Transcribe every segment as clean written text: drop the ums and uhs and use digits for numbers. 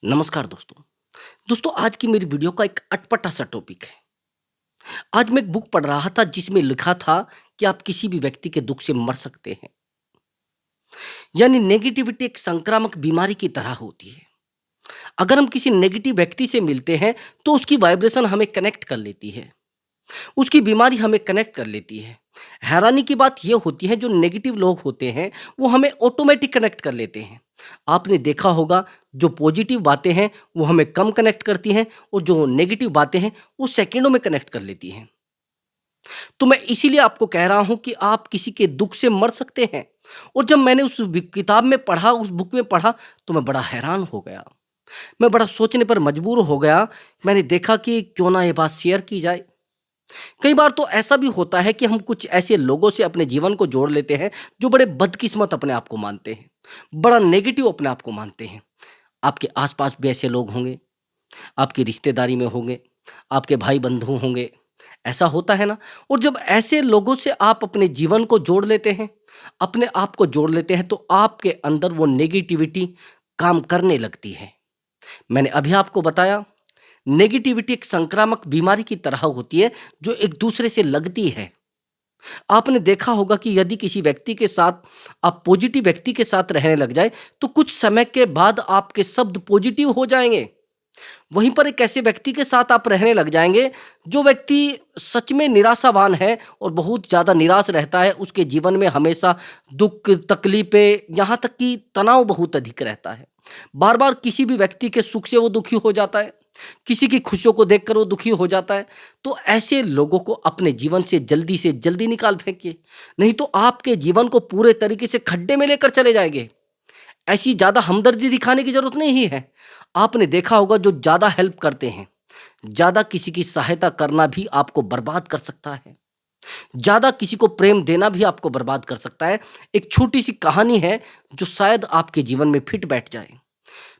नमस्कार दोस्तों। दोस्तों आज की मेरी वीडियो का एक अटपटा सा टॉपिक है। आज मैं एक बुक पढ़ रहा था जिसमें लिखा था कि आप किसी भी व्यक्ति के दुख से मर सकते हैं। यानी नेगेटिविटी एक संक्रामक बीमारी की तरह होती है। अगर हम किसी नेगेटिव व्यक्ति से मिलते हैं तो उसकी वाइब्रेशन हमें कनेक्ट कर लेती है। उसकी बीमारी हमें कनेक्ट कर लेती है। हैरानी की बात यह होती है जो नेगेटिव लोग होते हैं वो हमें ऑटोमेटिक कनेक्ट कर लेते हैं। आपने देखा होगा जो पॉजिटिव बातें हैं वो हमें कम कनेक्ट करती हैं और जो नेगेटिव बातें हैं वो सेकंडों में कनेक्ट कर लेती हैं। तो मैं इसीलिए आपको कह रहा हूं कि आप किसी के दुख से मर सकते हैं। और जब मैंने उस किताब में पढ़ा, उस बुक में पढ़ा, तो मैं बड़ा हैरान हो गया। मैं बड़ा सोचने पर मजबूर हो गया। मैंने देखा कि क्यों ना ये बात शेयर की जाए। कई बार तो ऐसा भी होता है कि हम कुछ ऐसे लोगों से अपने जीवन को जोड़ लेते हैं जो बड़े बदकिस्मत अपने आप को मानते हैं, बड़ा नेगेटिव अपने आप को मानते हैं। आपके आसपास भी ऐसे लोग होंगे, आपकी रिश्तेदारी में होंगे, आपके भाई बंधु होंगे, ऐसा होता है ना। और जब ऐसे लोगों से आप अपने जीवन को जोड़ लेते हैं, अपने आप को जोड़ लेते हैं, तो आपके अंदर वो नेगेटिविटी काम करने लगती है। मैंने अभी आपको बताया, नेगेटिविटी एक संक्रामक बीमारी की तरह होती है जो एक दूसरे से लगती है। आपने देखा होगा कि यदि किसी व्यक्ति के साथ आप पॉजिटिव व्यक्ति के साथ रहने लग जाए तो कुछ समय के बाद आपके शब्द पॉजिटिव हो जाएंगे। वहीं पर एक ऐसे व्यक्ति के साथ आप रहने लग जाएंगे जो व्यक्ति सच में निराशावान है और बहुत ज़्यादा निराश रहता है। उसके जीवन में हमेशा दुख, तकलीफें, यहाँ तक कि तनाव बहुत अधिक रहता है। बार बार किसी भी व्यक्ति के सुख से वो दुखी हो जाता है, किसी की खुशियों को देखकर वो दुखी हो जाता है। तो ऐसे लोगों को अपने जीवन से जल्दी निकाल फेंकिए, नहीं तो आपके जीवन को पूरे तरीके से खड्डे में लेकर चले जाएंगे। ऐसी ज़्यादा हमदर्दी दिखाने की ज़रूरत नहीं है। आपने देखा होगा जो ज़्यादा हेल्प करते हैं, ज़्यादा किसी की सहायता करना भी आपको बर्बाद कर सकता है। ज़्यादा किसी को प्रेम देना भी आपको बर्बाद कर सकता है। एक छोटी-सी कहानी है जो शायद आपके जीवन में फिट बैठ जाए।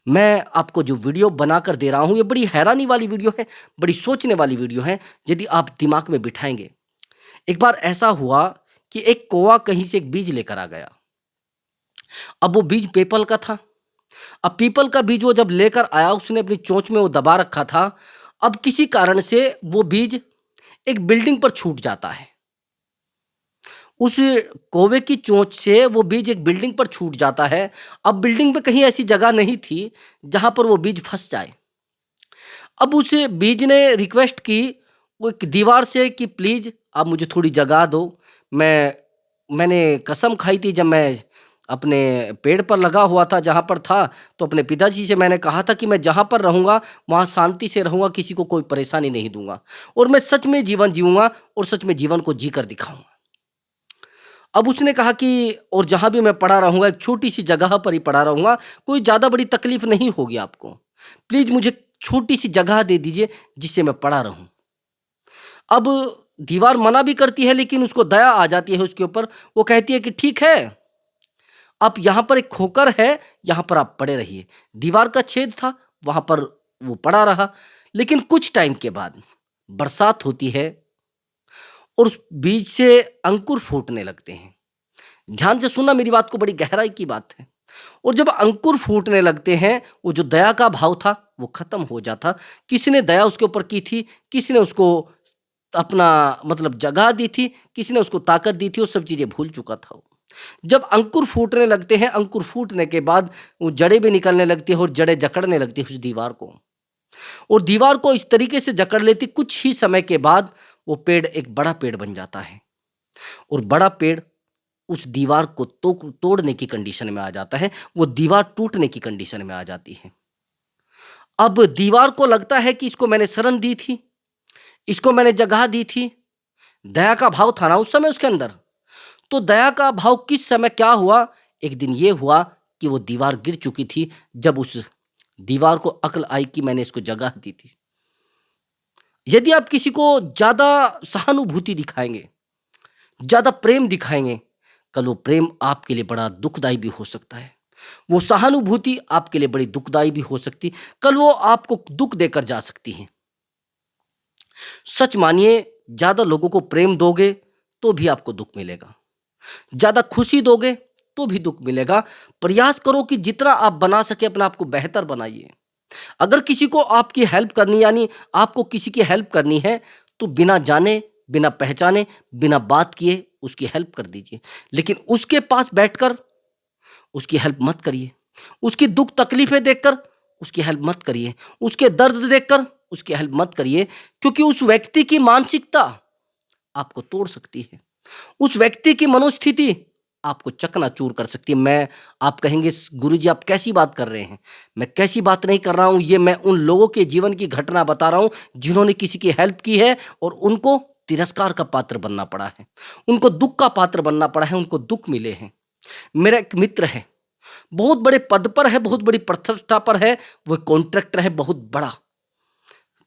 मैं आपको जो वीडियो बनाकर दे रहा हूँ ये बड़ी हैरानी वाली वीडियो है, बड़ी सोचने वाली वीडियो है, यदि आप दिमाग में बिठाएँगे। एक बार ऐसा हुआ कि एक कौवा कहीं से एक बीज लेकर आ गया। अब वो बीज पीपल का था। अब पीपल का बीज वो जब लेकर आया उसने अपनी चोंच में वो दबा रखा था। अब किसी कारण से वो बीज एक बिल्डिंग पर छूट जाता है। उस कौवे की चोंच से वो बीज एक बिल्डिंग पर छूट जाता है। अब बिल्डिंग पे कहीं ऐसी जगह नहीं थी जहाँ पर वो बीज फँस जाए। अब उस बीज ने रिक्वेस्ट की वो एक दीवार से कि प्लीज़ आप मुझे थोड़ी जगह दो। मैंने कसम खाई थी जब मैं अपने पेड़ पर लगा हुआ था जहाँ पर था, तो अपने पिताजी से मैंने कहा था कि मैं जहाँ पर रहूँगा वहाँ शांति से रहूँगा, किसी को कोई परेशानी नहीं दूँगा और मैं सच में जीवन जीऊँगा और सच में जीवन को जीकर दिखाऊँगा। अब उसने कहा कि और जहाँ भी मैं पड़ा रहूँगा एक छोटी-सी जगह पर ही पड़ा रहूँगा, कोई ज़्यादा बड़ी तकलीफ़ नहीं होगी आपको। प्लीज़ मुझे छोटी-सी जगह दे दीजिए जिससे मैं पड़ा रहूँ। अब दीवार मना भी करती है लेकिन उसको दया आ जाती है उसके ऊपर। वो कहती है कि ठीक है, आप यहाँ पर एक खोकर है, यहाँ पर आप पड़े रहिए। दीवार का छेद था, वहाँ पर वो पड़ा रहा। लेकिन कुछ टाइम के बाद बरसात होती है और उस बीज से अंकुर फूटने लगते हैं। ध्यान से सुनना मेरी बात को, बड़ी गहराई की बात है। और जब अंकुर फूटने लगते हैं, वो जो दया का भाव था, वो खत्म हो जाता। किसी ने दया उसके ऊपर की थी, किसी ने उसको अपना मतलब जगह दी थी, किसी ने उसको ताकत दी थी, वो सब चीज़ें भूल चुका था वो। जब अंकुर फूटने लगते हैं, अंकुर फूटने के बाद वो जड़ें भी निकलने लगती है और जड़ें जकड़ने लगती है उस दीवार को। और दीवार को इस तरीके से जकड़ लेती, कुछ ही समय के बाद वो पेड़ एक बड़ा पेड़ बन जाता है और बड़ा पेड़ उस दीवार को तोड़ने की कंडीशन में आ जाता है, वो दीवार टूटने की कंडीशन में आ जाती है। अब दीवार को लगता है कि इसको मैंने शरण दी थी, इसको मैंने जगह दी थी, दया का भाव था ना उस समय उसके अंदर। तो दया का भाव किस समय क्या हुआ, एक दिन ये हुआ कि वो दीवार गिर चुकी थी। जब उस दीवार को अक्ल आई कि मैंने इसको जगह दी थी। यदि आप किसी को ज़्यादा सहानुभूति दिखाएँगे, ज़्यादा प्रेम दिखाएँगे, कल वो प्रेम आपके लिए बड़ा दुखदाई भी हो सकता है। वो सहानुभूति आपके लिए बड़ी दुखदाई भी हो सकती, कल वो आपको दुःख देकर जा सकती है। सच मानिए, ज़्यादा लोगों को प्रेम दोगे, तो भी आपको दुःख मिलेगा। ज़्यादा खुशी दोगे, तो भी दुःख मिलेगा। प्रयास करो कि जितना आप बना सके अपने आप को बेहतर बनाइए। अगर किसी को आपकी हेल्प करनी, यानी आपको किसी की हेल्प करनी है, तो बिना जाने, बिना पहचाने, बिना बात किए उसकी हेल्प कर दीजिए। लेकिन उसके पास बैठकर उसकी हेल्प मत करिए। उसकी दुख तकलीफें देखकर उसकी हेल्प मत करिए। उसके दर्द देखकर उसकी हेल्प मत करिए, क्योंकि उस व्यक्ति की मानसिकता आपको तोड़ सकती है। उस व्यक्ति की मनोस्थिति आपको चकनाचूर कर सकती है। मैं आप कहेंगे गुरुजी आप कैसी बात कर रहे हैं? मैं कैसी बात नहीं कर रहा हूँ, ये मैं उन लोगों के जीवन की घटना बता रहा हूँ जिन्होंने किसी की हेल्प की है और उनको तिरस्कार का पात्र बनना पड़ा है, उनको दुःख का पात्र बनना पड़ा है, उनको दुःख मिले हैं। मेरा एक मित्र है, बहुत बड़े पद पर है, बहुत बड़ी प्रतिष्ठा पर है, वो कॉन्ट्रैक्टर है, बहुत बड़ा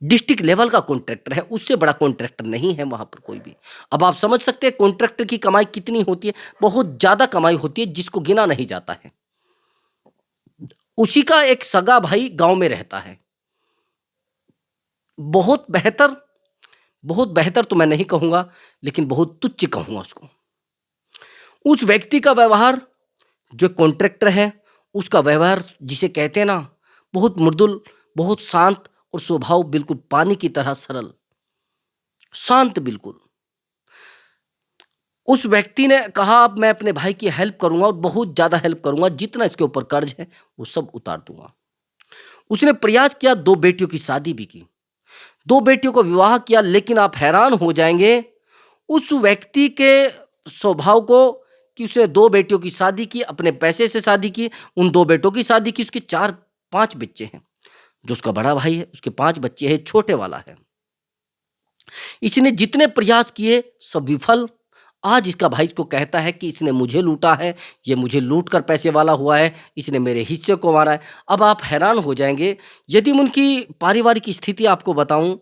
डिस्ट्रिक्ट लेवल का कॉन्ट्रैक्टर है, उससे बड़ा कॉन्ट्रैक्टर नहीं है वहाँ पर कोई भी। अब आप समझ सकते हैं कॉन्ट्रैक्टर की कमाई कितनी होती है, बहुत ज़्यादा कमाई होती है जिसको गिना नहीं जाता है। उसी का एक सगा भाई गाँव में रहता है। बहुत बेहतर, बहुत बेहतर तो मैं नहीं कहूँगा, लेकिन बहुत तुच्छ कहूँगा उसको। उस व्यक्ति का व्यवहार, जो कॉन्ट्रैक्टर है, उसका व्यवहार जिसे कहते हैं ना, बहुत मृदुल, बहुत शांत और स्वभाव बिल्कुल पानी की तरह सरल, शांत बिल्कुल। उस व्यक्ति ने कहा अब मैं अपने भाई की हेल्प करूँगा और बहुत ज़्यादा हेल्प करूँगा, जितना इसके ऊपर कर्ज है वो सब उतार दूँगा। उसने प्रयास किया, 2 बेटियों की शादी भी की, 2 बेटियों को विवाह किया, लेकिन आप हैरान हो जाएँगे उस व्यक्ति के स्वभाव को, कि उसने 2 बेटियों की शादी की, अपने पैसे से शादी की, उन 2 बेटों की शादी की, उसके 4-5 बच्चे हैं। जो उसका बड़ा भाई है उसके 5 बच्चे हैं, छोटे वाला है। इसने जितने प्रयास किए सब विफल। आज इसका भाई इसको कहता है कि इसने मुझे लूटा है, ये मुझे लूट कर पैसे वाला हुआ है, इसने मेरे हिस्से को मारा है। अब आप हैरान हो जाएँगे, यदि मैं उनकी पारिवारिक स्थिति आपको बताऊँ,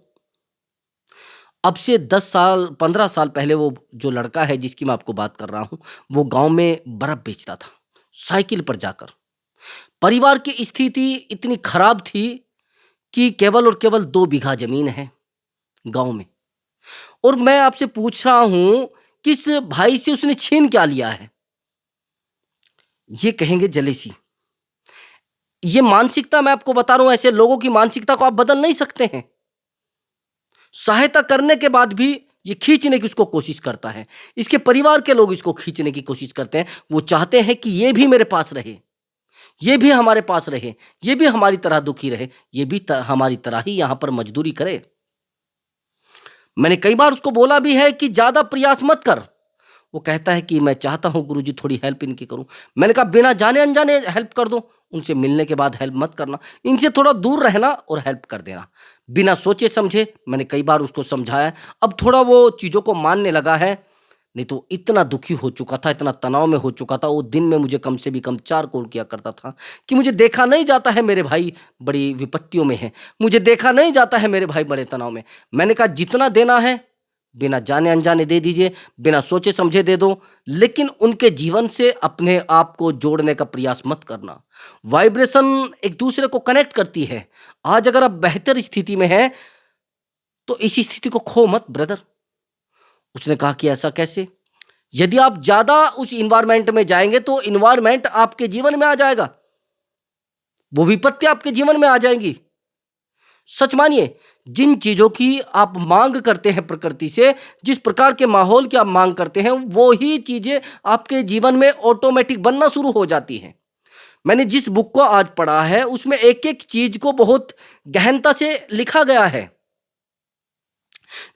अब से 10 साल 15 साल पहले वो जो लड़का है जिसकी मैं आपको बात कर रहा हूँ, वो गाँव में बर्फ़ बेचता था, साइकिल पर जाकर। परिवार की स्थिति इतनी खराब थी कि केवल और केवल 2 बीघा ज़मीन है गाँव में। और मैं आपसे पूछ रहा हूँ, किस भाई से उसने छीन क्या लिया है? ये कहेंगे जेलसी। ये मानसिकता मैं आपको बता रहा हूँ, ऐसे लोगों की मानसिकता को आप बदल नहीं सकते हैं। सहायता करने के बाद भी ये खींचने की उसको कोशिश करता है। इसके परिवार के लोग इसको खींचने की कोशिश करते हैं। वो चाहते हैं कि ये भी मेरे पास रहे, ये भी हमारे पास रहे, ये भी हमारी तरह दुखी रहे, ये भी हमारी तरह ही यहाँ पर मजदूरी करे। मैंने कई बार उसको बोला भी है कि ज़्यादा प्रयास मत कर। वो कहता है कि मैं चाहता हूँ गुरुजी थोड़ी हेल्प इनकी करूँ। मैंने कहा बिना जाने अनजाने हेल्प कर दो, उनसे मिलने के बाद हेल्प मत करना, इनसे थोड़ा दूर रहना और हेल्प कर देना। बिना सोचे समझे मैंने कई बार उसको समझाया, अब थोड़ा वो चीज़ों को मानने लगा है। नहीं तो इतना दुखी हो चुका था, इतना तनाव में हो चुका था, वो दिन में मुझे कम से भी कम 4 कॉल किया करता था कि मुझे देखा नहीं जाता है मेरे भाई बड़ी विपत्तियों में हैं, मुझे देखा नहीं जाता है मेरे भाई बड़े तनाव में। मैंने कहा जितना देना है बिना जाने अनजाने दे दीजिए, बिना सोचे समझे दे दो, लेकिन उनके जीवन से अपने आप को जोड़ने का प्रयास मत करना। वाइब्रेशन एक दूसरे को कनेक्ट करती है। आज अगर आप बेहतर स्थिति में हैं, तो इस स्थिति को खो मत ब्रदर। उसने कहा कि ऐसा कैसे? यदि आप ज़्यादा उस एनवायरनमेंट में जाएँगे तो एनवायरनमेंट आपके जीवन में आ जाएगा। वो विपत्ति आपके जीवन में आ जाएँगी। सच मानिए, जिन चीज़ों की आप माँग करते हैं प्रकृति से, जिस प्रकार के माहौल की आप माँग करते हैं, वो ही चीज़ें आपके जीवन में ऑटोमैटिक बनना शुरू हो जाती हैं। मैंने जिस बुक को आज पढ़ा है, उसमें एक-एक चीज़ को बहुत गहनता से लिखा गया है।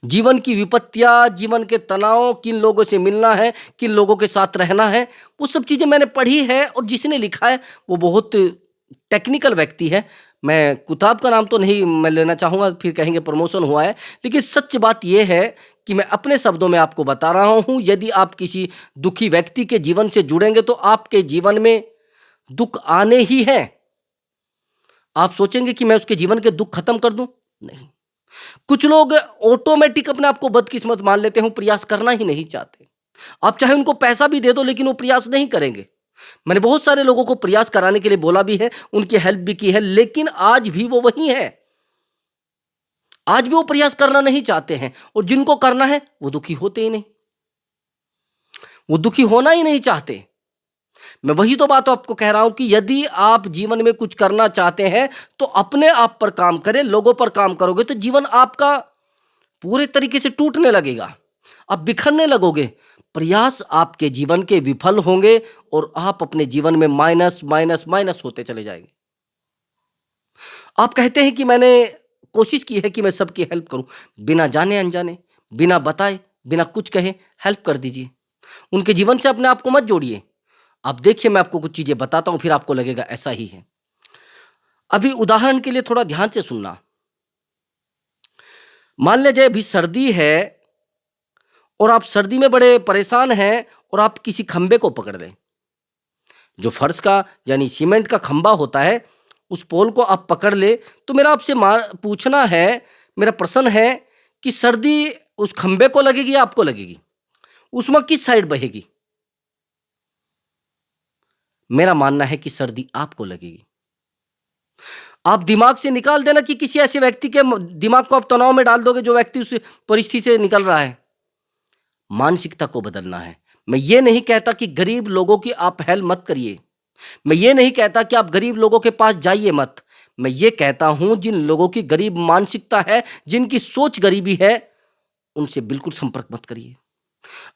जीवन की विपत्तियाँ, जीवन के तनाव, किन लोगों से मिलना है, किन लोगों के साथ रहना है, वो सब चीज़ें मैंने पढ़ी है और जिसने लिखा है वो बहुत टेक्निकल व्यक्ति है। मैं किताब का नाम तो नहीं मैं लेना चाहूँगा, फिर कहेंगे प्रमोशन हुआ है। लेकिन सच बात ये है कि मैं अपने शब्दों में आपको बता रहा हूँ, यदि आप किसी दुखी व्यक्ति के जीवन से जुड़ेंगे तो आपके जीवन में दुःख आने ही हैं। आप सोचेंगे कि मैं उसके जीवन के दुःख खत्म कर दूँ? नहीं। कुछ लोग ऑटोमेटिक अपने आप को बदकिस्मत मान लेते हैं, प्रयास करना ही नहीं चाहते। आप चाहे उनको पैसा भी दे दो लेकिन वो प्रयास नहीं करेंगे। मैंने बहुत सारे लोगों को प्रयास कराने के लिए बोला भी है, उनकी हेल्प भी की है, लेकिन आज भी वो वही है। आज भी वो प्रयास करना नहीं चाहते हैं और जिनको करना है वो दुखी होते ही नहीं, वो दुखी होना ही नहीं चाहते। मैं वही तो बात आपको कह रहा हूं कि यदि आप जीवन में कुछ करना चाहते हैं तो अपने आप पर काम करें। लोगों पर काम करोगे तो जीवन आपका पूरे तरीके से टूटने लगेगा, आप बिखरने लगोगे, प्रयास आपके जीवन के विफल होंगे और आप अपने जीवन में माइनस माइनस माइनस होते चले जाएंगे। आप कहते हैं कि मैंने कोशिश की है कि मैं सबकी हेल्प करूं, बिना जाने अनजाने, बिना बताए, बिना कुछ कहे हेल्प कर दीजिए। उनके जीवन से अपने आप को मत जोड़िए। अब देखिए, मैं आपको कुछ चीजें बताता हूं, फिर आपको लगेगा ऐसा ही है। अभी उदाहरण के लिए थोड़ा ध्यान से सुनना। मान लीजिए अभी सर्दी है और आप सर्दी में बड़े परेशान हैं और आप किसी खंबे को पकड़ लें, जो फर्श का यानी सीमेंट का खंबा होता है, उस पोल को आप पकड़ ले। तो मेरा आपसे पूछना है, मेरा प्रश्न है कि सर्दी उस खंबे को लगेगी या आपको लगेगी? उसमें किस साइड बहेगी? मेरा मानना है कि सर्दी आपको लगेगी। आप दिमाग से निकाल देना कि किसी ऐसे व्यक्ति के दिमाग को आप तनाव में डाल दोगे जो व्यक्ति उस परिस्थिति से निकल रहा है। मानसिकता को बदलना है। मैं ये नहीं कहता कि गरीब लोगों की आप हेल्प मत करिए, मैं ये नहीं कहता कि आप गरीब लोगों के पास जाइए मत। मैं ये कहता हूं जिन लोगों की गरीब मानसिकता है, जिनकी सोच गरीबी है, उनसे बिल्कुल संपर्क मत करिए।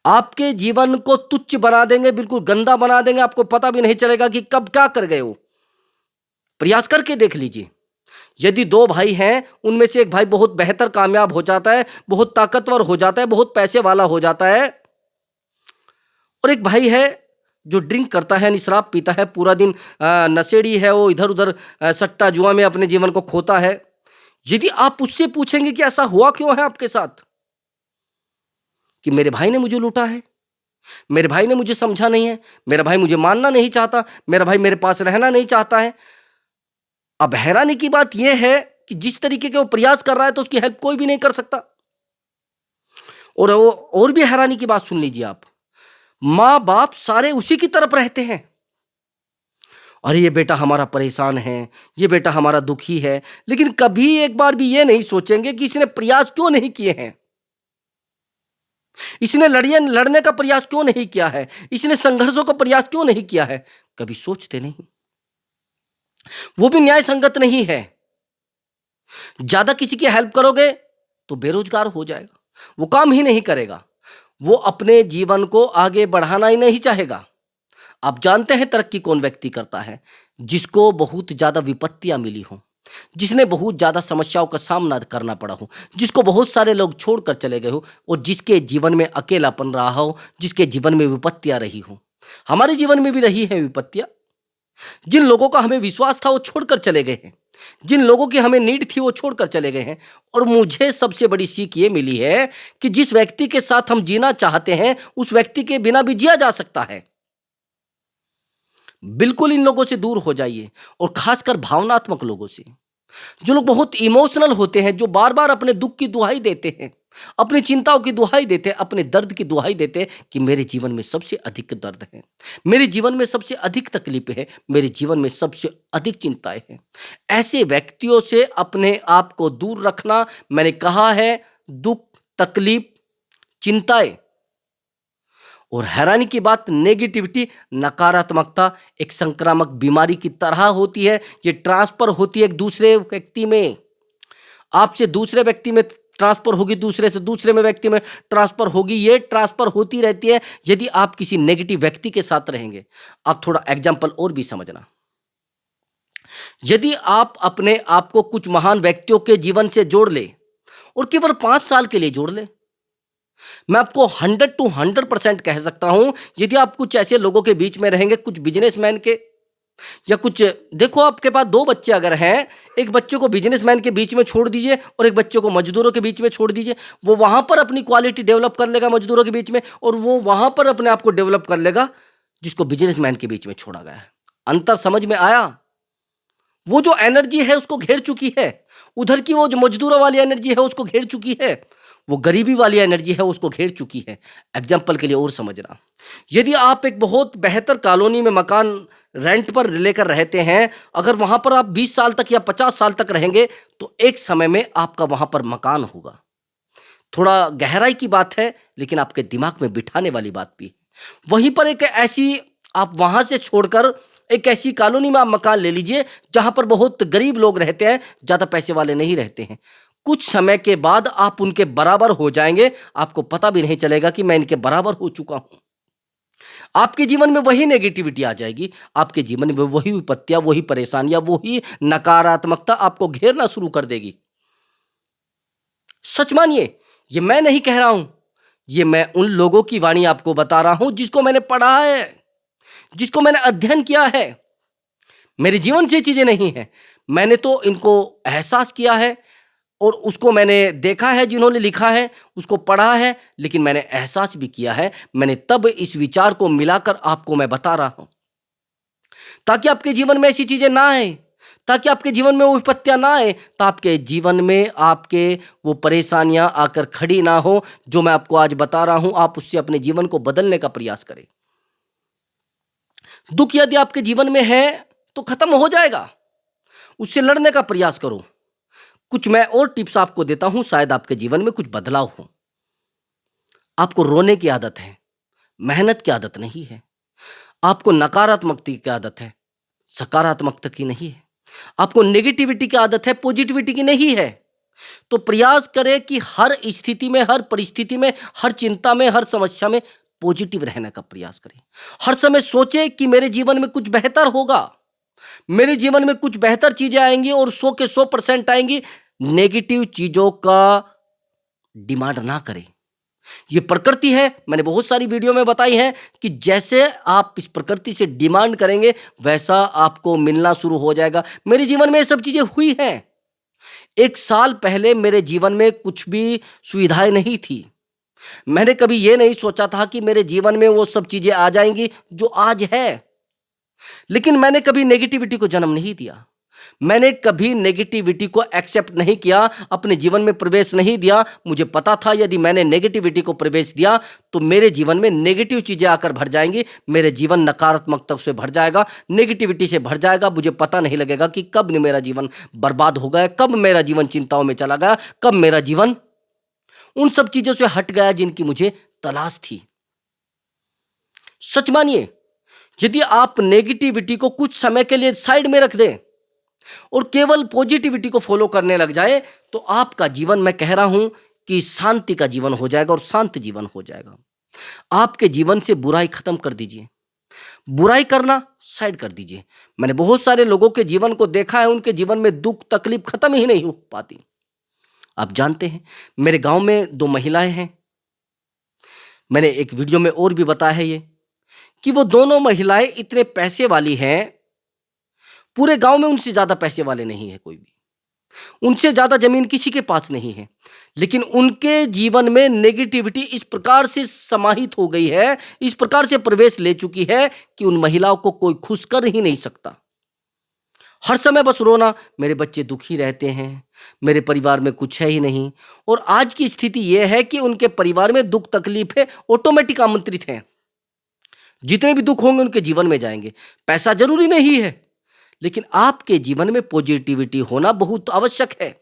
आपके जीवन को तुच्छ बना देंगे, बिल्कुल गंदा बना देंगे, आपको पता भी नहीं चलेगा कि कब क्या कर गए हो। प्रयास करके देख लीजिए। यदि दो भाई हैं, उनमें से एक भाई बहुत बेहतर कामयाब हो जाता है, बहुत ताकतवर हो जाता है, बहुत पैसे वाला हो जाता है, और एक भाई है जो ड्रिंक करता है यानी शराब पीता है, पूरा दिन नशेड़ी है, वो इधर उधर सट्टा जुआ में अपने जीवन को खोता है। यदि आप उससे पूछेंगे कि ऐसा हुआ क्यों है आपके साथ, कि मेरे भाई ने मुझे लूटा है, मेरे भाई ने मुझे समझा नहीं है, मेरा भाई मुझे मानना नहीं चाहता, मेरा भाई मेरे पास रहना नहीं चाहता है। अब हैरानी की बात यह है कि जिस तरीके के वो प्रयास कर रहा है तो उसकी हेल्प कोई भी नहीं कर सकता। और भी हैरानी की बात सुन लीजिए आप, माँ बाप सारे उसी की तरफ रहते हैं। अरे ये बेटा हमारा परेशान है, ये बेटा हमारा दुखी है, लेकिन कभी एक बार भी ये नहीं सोचेंगे कि इसने प्रयास क्यों नहीं किए हैं, इसने लड़ने का प्रयास क्यों नहीं किया है, इसने संघर्षों का प्रयास क्यों नहीं किया है। कभी सोचते नहीं। वो भी न्याय संगत नहीं है। ज्यादा किसी की हेल्प करोगे तो बेरोजगार हो जाएगा, वो काम ही नहीं करेगा, वो अपने जीवन को आगे बढ़ाना ही नहीं चाहेगा। आप जानते हैं तरक्की कौन व्यक्ति करता है? जिसको बहुत ज्यादा विपत्तियां मिली हो, जिसने बहुत ज्यादा समस्याओं का सामना करना पड़ा हो, जिसको बहुत सारे लोग छोड़कर चले गए हो, और जिसके जीवन में अकेलापन रहा हो, जिसके जीवन में विपत्तियां रही हो। हमारे जीवन में भी रही है विपत्तियां। जिन लोगों का हमें विश्वास था वो छोड़कर चले गए हैं, जिन लोगों की हमें नीड थी वो छोड़कर चले गए हैं। और मुझे सबसे बड़ी सीख ये मिली है कि जिस व्यक्ति के साथ हम जीना चाहते हैं उस व्यक्ति के बिना भी जिया जा सकता है। बिल्कुल इन लोगों से दूर हो जाइए, और खासकर भावनात्मक लोगों से, जो लोग बहुत इमोशनल होते हैं, जो बार बार अपने दुख की दुहाई देते हैं, अपनी चिंताओं की दुहाई देते हैं, अपने दर्द की दुहाई देते हैं कि मेरे जीवन में सबसे अधिक दर्द है, मेरे जीवन में सबसे अधिक तकलीफें हैं, मेरे जीवन में सबसे अधिक चिंताएं हैं। ऐसे व्यक्तियों से अपने आप को दूर रखना। मैंने कहा है, दुख, तकलीफ, चिंताएं और हैरानी की बात, नेगेटिविटी, नकारात्मकता एक संक्रामक बीमारी की तरह होती है। ये ट्रांसफर होती है एक दूसरे व्यक्ति में, आपसे दूसरे व्यक्ति में ट्रांसफर होगी, दूसरे से दूसरे में व्यक्ति में ट्रांसफर होगी। ये ट्रांसफर होती रहती है यदि आप किसी नेगेटिव व्यक्ति के साथ रहेंगे। आप थोड़ा एग्जाम्पल और भी समझना। यदि आप अपने आप को कुछ महान व्यक्तियों के जीवन से जोड़ ले और केवल 5 साल के लिए जोड़ ले, मैं आपको 100 to 100% कह सकता हूं, यदि आप कुछ ऐसे लोगों के बीच में रहेंगे, कुछ बिजनेसमैन के, या कुछ, देखो आपके पास 2 बच्चे अगर हैं, एक बच्चे को बिजनेसमैन के बीच में छोड़ दीजिए और एक बच्चे को मजदूरों के बीच में छोड़ दीजिए। वो वहां पर अपनी क्वालिटी डेवलप कर लेगा मजदूरों के बीच में, और वो वहां पर अपने आप को डेवलप कर लेगा जिसको बिजनेसमैन के बीच में छोड़ा गया है। अंतर समझ में आया? वो जो एनर्जी है उसको घेर चुकी है, उधर की वो जो मजदूरों वाली एनर्जी है उसको घेर चुकी है, वो गरीबी वाली एनर्जी है उसको घेर चुकी है। एग्जाम्पल के लिए और समझना, यदि आप एक बहुत बेहतर कॉलोनी में मकान रेंट पर लेकर रहते हैं, अगर वहां पर आप 20 साल तक या 50 साल तक रहेंगे तो एक समय में आपका वहां पर मकान होगा। थोड़ा गहराई की बात है, लेकिन आपके दिमाग में बिठाने वाली बात भी है। वहीं पर एक ऐसी आप वहां से छोड़कर एक ऐसी कॉलोनी में आप मकान ले लीजिए जहां पर बहुत गरीब लोग रहते हैं, ज्यादा पैसे वाले नहीं रहते हैं। कुछ समय के बाद आप उनके बराबर हो जाएंगे, आपको पता भी नहीं चलेगा कि मैं इनके बराबर हो चुका हूं। आपके जीवन में वही नेगेटिविटी आ जाएगी, आपके जीवन में वही विपत्तियां, वही परेशानियां, वही नकारात्मकता आपको घेरना शुरू कर देगी। सच मानिए, ये मैं नहीं कह रहा हूं, ये मैं उन लोगों की वाणी आपको बता रहा हूं जिसको मैंने पढ़ा है, जिसको मैंने अध्ययन किया है। मेरे जीवन से चीजें नहीं है, मैंने तो इनको एहसास किया है और उसको मैंने देखा है, जिन्होंने लिखा है उसको पढ़ा है, लेकिन मैंने एहसास भी किया है। मैंने तब इस विचार को मिलाकर आपको मैं बता रहा हूं, ताकि आपके जीवन में ऐसी चीजें ना आए, ताकि आपके जीवन में वो विपत्तियां ना आए, तो आपके जीवन में आपके वो परेशानियां आकर खड़ी ना हो। जो मैं आपको आज बता रहा हूं, आप उससे अपने जीवन को बदलने का प्रयास करें। दुख यदि आपके जीवन में है तो खत्म हो जाएगा, उससे लड़ने का प्रयास करो। कुछ मैं और टिप्स आपको देता हूं, शायद आपके जीवन में कुछ बदलाव हो। आपको रोने की आदत है, मेहनत की आदत नहीं है। आपको नकारात्मकता की आदत है, सकारात्मकता की नहीं है। आपको नेगेटिविटी की आदत है, पॉजिटिविटी की नहीं है। तो प्रयास करें कि हर स्थिति में, हर परिस्थिति में, हर चिंता में, हर समस्या में पॉजिटिव रहने का प्रयास करें। हर समय सोचें कि मेरे जीवन में कुछ बेहतर होगा, मेरे जीवन में कुछ बेहतर चीजें आएंगी और 100 के 100% आएंगी। नेगेटिव चीजों का डिमांड ना करें। ये प्रकृति है, मैंने बहुत सारी वीडियो में बताई है कि जैसे आप इस प्रकृति से डिमांड करेंगे वैसा आपको मिलना शुरू हो जाएगा। मेरे जीवन में ये सब चीजें हुई हैं। 1 साल पहले मेरे जीवन में कुछ भी सुविधाएं नहीं थी। मैंने कभी ये नहीं सोचा था कि मेरे जीवन में वो सब चीजें आ जाएंगी जो आज है। लेकिन मैंने कभी नेगेटिविटी को जन्म नहीं दिया, मैंने कभी नेगेटिविटी को एक्सेप्ट नहीं किया, अपने जीवन में प्रवेश नहीं दिया। मुझे पता था यदि मैंने नेगेटिविटी को प्रवेश दिया तो मेरे जीवन में नेगेटिव चीजें आकर भर जाएंगी, मेरे जीवन नकारात्मकता से भर जाएगा, नेगेटिविटी से भर जाएगा। मुझे पता नहीं लगेगा कि कब मेरा जीवन बर्बाद हो गया, कब मेरा जीवन चिंताओं में चला गया, कब मेरा जीवन उन सब चीजों से हट गया जिनकी मुझे तलाश थी। सच मानिए, यदि आप नेगेटिविटी को कुछ समय के लिए साइड में रख दें और केवल पॉजिटिविटी को फॉलो करने लग जाए तो आपका जीवन, मैं कह रहा हूं कि शांति का जीवन हो जाएगा और शांत जीवन हो जाएगा। आपके जीवन से बुराई खत्म कर दीजिए, बुराई करना साइड कर दीजिए। मैंने बहुत सारे लोगों के जीवन को देखा है, उनके जीवन में दुख तकलीफ खत्म ही नहीं हो पाती। आप जानते हैं, मेरे गांव में 2 महिलाएं हैं। मैंने एक वीडियो में और भी बताया है ये कि वो दोनों महिलाएं इतने पैसे वाली हैं, पूरे गांव में उनसे ज्यादा पैसे वाले नहीं है कोई भी, उनसे ज्यादा जमीन किसी के पास नहीं है। लेकिन उनके जीवन में नेगेटिविटी इस प्रकार से समाहित हो गई है, इस प्रकार से प्रवेश ले चुकी है कि उन महिलाओं को कोई खुश कर ही नहीं सकता। हर समय बस रोना, मेरे बच्चे दुखी रहते हैं, मेरे परिवार में कुछ है ही नहीं। और आज की स्थिति यह है कि उनके परिवार में दुख तकलीफें ऑटोमेटिक आमंत्रित हैं। जितने भी दुख होंगे उनके जीवन में जाएंगे। पैसा जरूरी नहीं है, लेकिन आपके जीवन में पॉजिटिविटी होना बहुत आवश्यक है।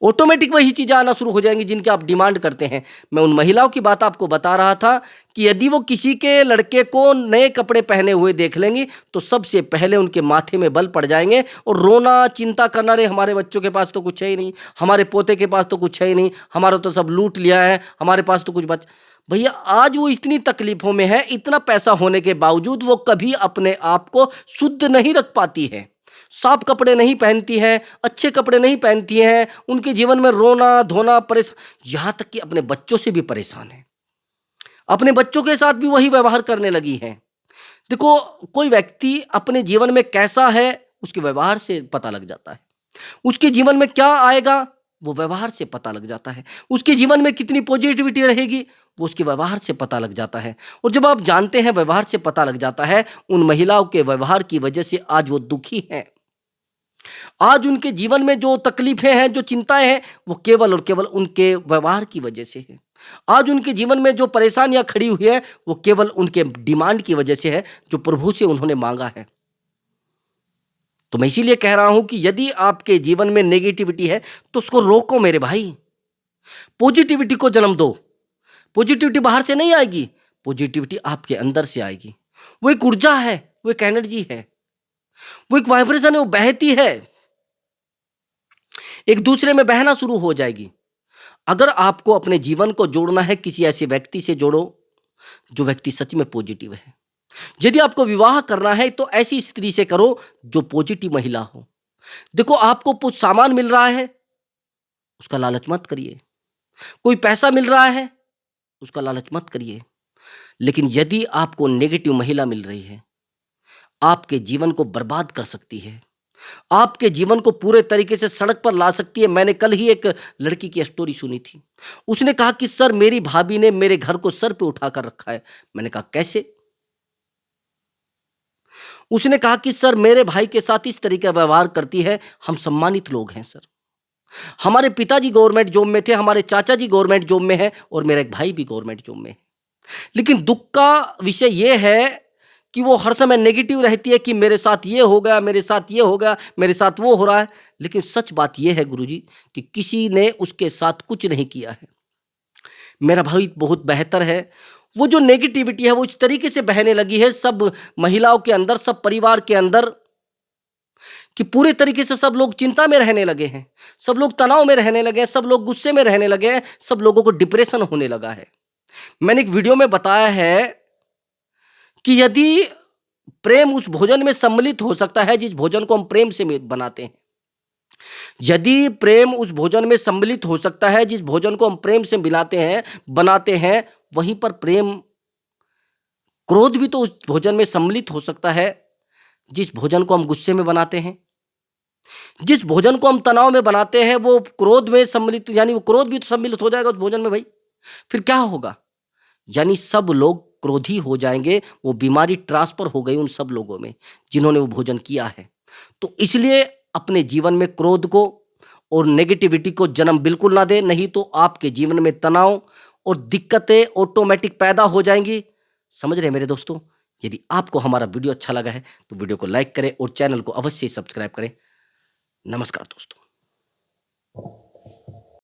ऑटोमेटिक वही चीजें आना शुरू हो जाएंगी जिनकी आप डिमांड करते हैं। मैं उन महिलाओं की बात आपको बता रहा था कि यदि वो किसी के लड़के को नए कपड़े पहने हुए देख लेंगी तो सबसे पहले उनके माथे में बल पड़ जाएंगे और रोना, चिंता करना, रे हमारे बच्चों के पास तो कुछ है ही नहीं, हमारे पोते के पास तो कुछ है ही नहीं, हमारा तो सब लूट लिया है, हमारे पास तो कुछ बच। भैया, आज वो इतनी तकलीफों में है, इतना पैसा होने के बावजूद वो कभी अपने आप को शुद्ध नहीं रख पाती है, साफ कपड़े नहीं पहनती है, अच्छे कपड़े नहीं पहनती हैं। उनके जीवन में रोना धोना परेशान, यहां तक कि अपने बच्चों से भी परेशान है, अपने बच्चों के साथ भी वही व्यवहार करने लगी है। देखो, कोई व्यक्ति अपने जीवन में कैसा है उसके व्यवहार से पता लग जाता है, उसके जीवन में क्या आएगा वो व्यवहार से पता लग जाता है, उसके जीवन में कितनी पॉजिटिविटी रहेगी वो उसके व्यवहार से पता लग जाता है। और जब आप जानते हैं व्यवहार से पता लग जाता है, उन महिलाओं के व्यवहार की वजह से आज वो दुखी हैं। आज उनके जीवन में जो तकलीफें हैं, जो चिंताएं हैं, वो केवल और केवल उनके व्यवहार की वजह से है। आज उनके जीवन में जो परेशानियां खड़ी हुई है वो केवल उनके डिमांड की वजह से है, जो प्रभु से उन्होंने मांगा है। तो मैं इसीलिए कह रहा हूं कि यदि आपके जीवन में नेगेटिविटी है तो उसको रोको मेरे भाई, पॉजिटिविटी को जन्म दो। पॉजिटिविटी बाहर से नहीं आएगी, पॉजिटिविटी आपके अंदर से आएगी। वो एक ऊर्जा है, वो एक एनर्जी है, वो एक वाइब्रेशन है, वो बहती है, एक दूसरे में बहना शुरू हो जाएगी। अगर आपको अपने जीवन को जोड़ना है, किसी ऐसे व्यक्ति से जोड़ो जो व्यक्ति सच में पॉजिटिव है। यदि आपको विवाह करना है तो ऐसी स्त्री से करो जो पॉजिटिव महिला हो। देखो, आपको कुछ सामान मिल रहा है, उसका लालच मत करिए। कोई पैसा मिल रहा है, उसका लालच मत करिए। लेकिन यदि आपको नेगेटिव महिला मिल रही है, आपके जीवन को बर्बाद कर सकती है, आपके जीवन को पूरे तरीके से सड़क पर ला सकती है। मैंने कल ही एक लड़की की स्टोरी सुनी थी। उसने कहा कि सर, मेरी भाभी ने मेरे घर को सर पे उठाकर रखा है। मैंने कहा कैसे? उसने कहा कि सर, मेरे भाई के साथ इस तरीके का व्यवहार करती है। हम सम्मानित लोग हैं सर। हमारे पिताजी गवर्नमेंट जॉब में थे, हमारे चाचा जी गवर्नमेंट जॉब में है और मेरा एक भाई भी गवर्नमेंट जॉब में है। लेकिन दुख का विषय यह है कि वो हर समय नेगेटिव रहती है कि मेरे साथ ये हो गया, मेरे साथ ये हो गया, मेरे साथ वो हो रहा है। लेकिन सच बात यह है गुरुजी कि किसी ने उसके साथ कुछ नहीं किया है। मेरा भाई बहुत बेहतर है। वो जो नेगेटिविटी है वो इस तरीके से बहने लगी है सब महिलाओं के अंदर, सब परिवार के अंदर, कि पूरे तरीके से सब लोग चिंता में रहने लगे हैं, सब लोग तनाव में रहने लगे हैं, सब लोग गुस्से में रहने लगे हैं, सब लोगों को डिप्रेशन होने लगा है। मैंने एक वीडियो में बताया है कि यदि प्रेम उस भोजन में सम्मिलित हो सकता है जिस भोजन को हम प्रेम से बनाते हैं, यदि प्रेम उस भोजन में सम्मिलित हो सकता है जिस भोजन को हम प्रेम से मिलाते हैं, बनाते हैं, वहीं पर प्रेम, क्रोध भी तो उस भोजन में सम्मिलित हो सकता है जिस भोजन को हम गुस्से में बनाते हैं। जिस भोजन को हम तनाव में बनाते हैं वो क्रोध में सम्मिलित, यानी वो क्रोध भी तो सम्मिलित हो जाएगा उस भोजन में भाई। फिर क्या होगा? यानी सब लोग क्रोधी हो जाएंगे। वो बीमारी ट्रांसफर हो गई उन सब लोगों में जिन्होंने वो भोजन किया है। तो इसलिए अपने जीवन में क्रोध को और नेगेटिविटी को जन्म बिल्कुल ना दे, नहीं तो आपके जीवन में तनाव और दिक्कतें ऑटोमेटिक पैदा हो जाएंगी। समझ रहे हैं मेरे दोस्तों? यदि आपको हमारा वीडियो अच्छा लगा है तो वीडियो को लाइक करें और चैनल को अवश्य सब्सक्राइब करें। नमस्कार दोस्तों।